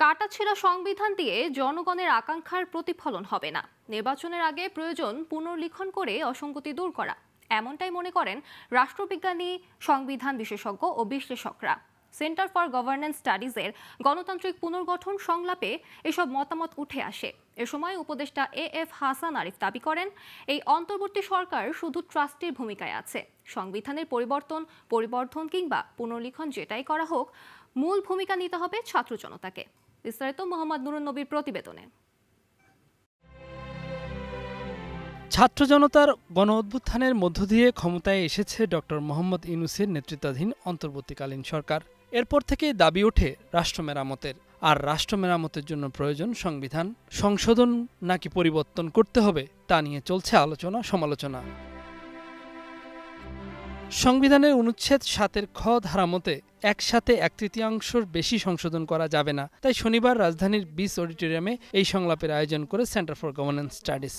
কাটাছেঁড়া সংবিধান দিয়ে জনগণের আকাঙ্ক্ষার প্রতিফলন হবে না। নির্বাচনের আগে প্রয়োজন পুনর্লিখন করে অসঙ্গতি দূর করা, এমনটাই মনে করেন রাষ্ট্রবিজ্ঞানী, সংবিধান বিশেষজ্ঞ ও বিশ্লেষকরা। সেন্টার ফর গভর্নেন্স স্টাডিজের গণতান্ত্রিক পুনর্গঠন সংলাপে এসব মতামত উঠে আসে। এ সময় উপদেষ্টা এএফ হাসান আরিফ দাবি করেন, এই অন্তর্বর্তী সরকার শুধু ট্রাস্টির ভূমিকায় আছে। সংবিধানের পরিবর্ধন কিংবা পুনর্লিখন যেটাই করা হোক, মূল ভূমিকা নিতে হবে ছাত্র জনতাকে। বিস্তারিত মোহাম্মদ নুরুন নবীর প্রতিবেদনে। ছাত্র জনতার গণ অভ্যুত্থানের মধ্য দিয়ে ক্ষমতায় এসেছে ডক্টর মোহাম্মদ ইউনূসের নেতৃত্বাধীন অন্তর্বর্তীকালীন সরকার। এরপর থেকেই দাবি ওঠে রাষ্ট্র মেরামতের। আর রাষ্ট্র মেরামতের জন্য প্রয়োজন সংবিধান সংশোধন নাকি পরিবর্তন করতে হবে, তা নিয়ে চলছে আলোচনা সমালোচনা। সংবিধানের অনুচ্ছেদ ৭-এর খ ধারা মতে একসাথে ১/৩ বেশি সংশোধন করা যাবে না। তাই শনিবার রাজধানীর বিস অডিটোরিয়ামে এই সংলাপের আয়োজন করে সেন্টার ফর গভর্নেন্স স্টাডিজ।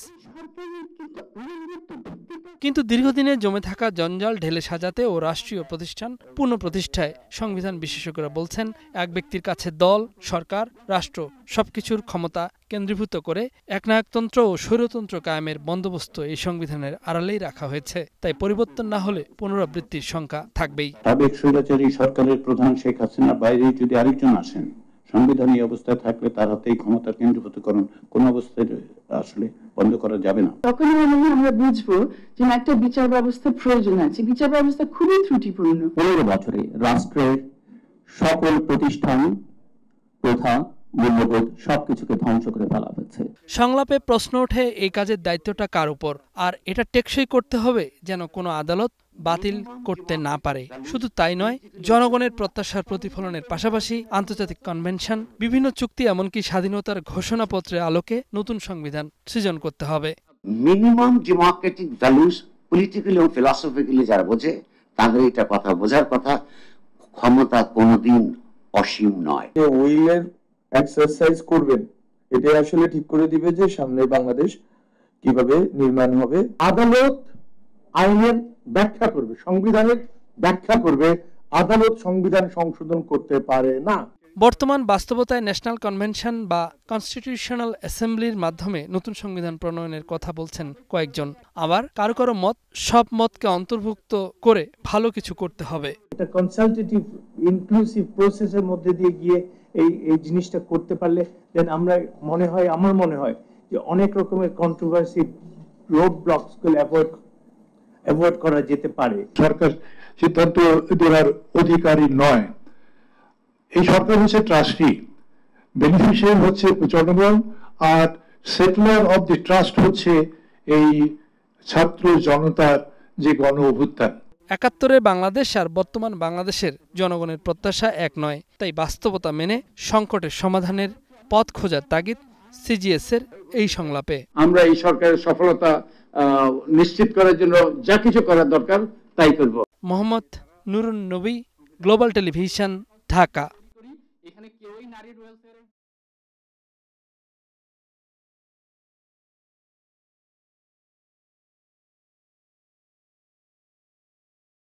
কিন্তু দীর্ঘদিনে জমে থাকা জঞ্জাল ঢেলে সাজাতে ও রাষ্ট্রীয় প্রতিষ্ঠান পুনঃপ্রতিষ্ঠায় সংবিধান বিশেষজ্ঞরা বলছেন, এক ব্যক্তির কাছে দল, সরকার, রাষ্ট্র সবকিছুর ক্ষমতা কেন্দ্রীভূত করে একনায়কতন্ত্র ও স্বৈরতন্ত্র কায়েমের বন্দোবস্ত এই সংবিধানের আড়ালেই রাখা হয়েছে। তাই পরিবর্তন না হলে পুনরাবৃত্তির শঙ্কা থাকবেই। সাবেক স্বৈরাচারী সরকারের প্রধান শেখ হাসিনার বাইরে যদি আরেকজন আসেন, সংবিধান এই অবস্থায় থাকলে তার হাতে এই ক্ষমতা কেন্দ্রীভূতকরণ কোন অবস্থায় আসলে বন্ধ করা যাবে না। তখন আমরা বুঝবো যে একটা বিচার ব্যবস্থার প্রয়োজন আছে। বিচার ব্যবস্থা খুবই ত্রুটিপূর্ণ। 15 বছরে রাষ্ট্রের সকল প্রতিষ্ঠান, প্রথা, মূল্যবোধ সবকিছুকে ধ্বংস করে ফেলা হয়েছে। সংলাপে প্রশ্ন ওঠে, এই কাজের দায়িত্বটা কার উপর? আর এটা টেকসই করতে হবে যেন কোনো আদালত বাতিল করতে না পারে। শুধু তাই নয়, জনগণের প্রত্যাশার প্রতিফলনের পাশাপাশি আন্তর্জাতিক কনভেনশন, বিভিন্ন চুক্তি, এমনকি স্বাধীনতার ঘোষণাপত্রের আলোকে নতুন সংবিধান সৃজন করতে হবে। মিনিমাম ডেমোক্রেটিক ভ্যালুস পলিটিক্যালি ও ফিলসফিক্যালি যারা বোঝে, তাদের এটা কথা বোঝার কথা। ক্ষমতা কোনোদিন অসীম নয়। উইলের এক্সারসাইজ করবেন, এটা আসলে ঠিক করে দিবে যে সামনে বাংলাদেশ কিভাবে নির্মাণ হবে। আদালত আইনের ব্যাখ্যা করবে, সংবিধানের ব্যাখ্যা করবে। আদালত সংবিধান সংশোধন করতে পারে না। বর্তমান বাস্তবতায় ন্যাশনাল কনভেনশন বা কনস্টিটিউশনাল অ্যাসেম্বলির মাধ্যমে নতুন সংবিধান প্রণয়নের কথা বলছেন কয়েকজন। আবার কারো কারো মত, সব মতকে অন্তর্ভুক্ত করে ভালো কিছু করতে হবে। এটা কনসালটেটিভ ইনক্লুসিভ প্রসেসের মধ্যে দিয়ে গিয়ে এই জিনিসটা করতে পারলে দেন আমার মনে হয় যে অনেক রকমের কন্ট্রোভার্সি, রোড ব্লকস গুলো অ্যাভয়েড করা যেতে পারে। সরকার সিদ্ধান্ত দেওয়ার অধিকারী নয়। এই সরকার হচ্ছে ট্রাস্টি, বেনিফিশিয়ারি হচ্ছে জনগণ, আর সেটলার অব দি ট্রাস্ট হচ্ছে এই ছাত্র জনতার যে গণ অভ্যুত্থান। ৭১-এর বাংলাদেশ আর বর্তমান বাংলাদেশের জনগণের প্রত্যাশা এক নয়। তাই বাস্তবতা মেনে সংকটের সমাধানের পথ খোঁজার তাগিদ সিজিএস-এর এই সংলাপে। আমরা এই সরকারের সফলতা নিশ্চিত করার জন্য যা কিছু করার দরকার তাই করব। মোহাম্মদ নুরুন নবী, গ্লোবাল টেলিভিশন, ঢাকা।